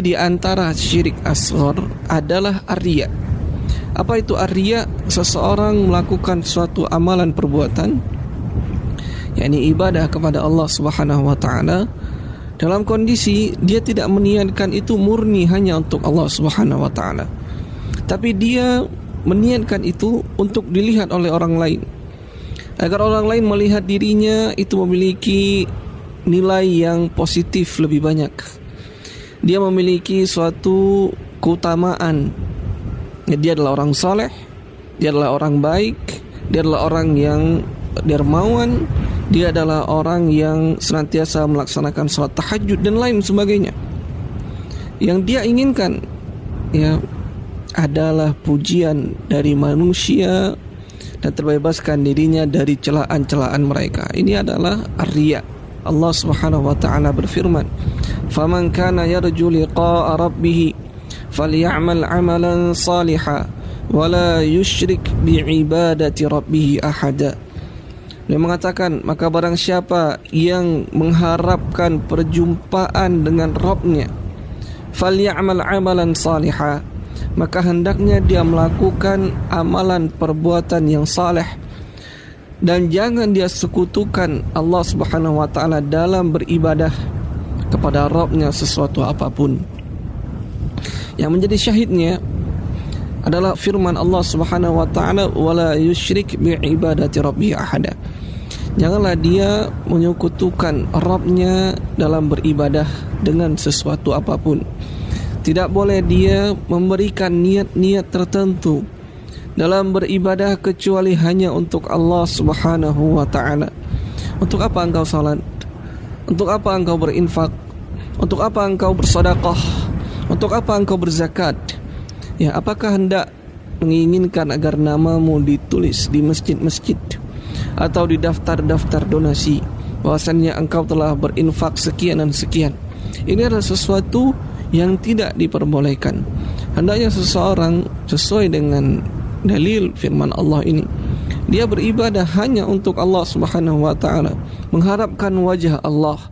Di antara syirik asghar adalah ar-riya. Apa itu ar-riya? Seseorang melakukan suatu amalan perbuatan, yakni ibadah kepada Allah Subhanahu wa taala, dalam kondisi dia tidak meniatkan itu murni hanya untuk Allah Subhanahu wa taala, tapi dia meniatkan itu untuk dilihat oleh orang lain, agar orang lain melihat dirinya itu memiliki nilai yang positif lebih banyak. Dia memiliki suatu keutamaan. Dia adalah orang saleh, dia adalah orang baik, dia adalah orang yang dermawan, dia adalah orang yang senantiasa melaksanakan salat tahajud dan lain sebagainya. Yang dia inginkan adalah pujian dari manusia dan terbebaskan dirinya dari celaan-celaan mereka. Ini adalah ar-riya. Allah Subhanahu wa taala berfirman, "Faman kana yarju liqa'a rabbih falyamal 'amalan salihan wa la yusyrik bi'ibadati rabbih ahada." Dia mengatakan, maka barang siapa yang mengharapkan perjumpaan dengan Rabb-Nya, falyamal 'amalan salihan, maka hendaknya dia melakukan amalan perbuatan yang saleh, dan jangan dia sekutukan Allah Subhanahu wa taala dalam beribadah kepada Rabb-Nya sesuatu apapun. Yang menjadi syahidnya adalah firman Allah Subhanahu wa taala, wala yusyrik bi'ibadati rabbih ahada. Janganlah dia menyekutukan Rabb-Nya dalam beribadah dengan sesuatu apapun. Tidak boleh dia memberikan niat-niat tertentu dalam beribadah kecuali hanya untuk Allah Subhanahu wa ta'ala. Untuk apa engkau salat? Untuk apa engkau berinfak? Untuk apa engkau bersedekah? Untuk apa engkau berzakat? Apakah hendak menginginkan agar namamu ditulis di masjid-masjid atau di daftar-daftar donasi bahwasannya engkau telah berinfak sekian dan sekian? Ini adalah sesuatu yang tidak diperbolehkan. Hendaknya seseorang sesuai dengan dalil firman Allah ini, dia beribadah hanya untuk Allah Subhanahu wa taala, mengharapkan wajah Allah,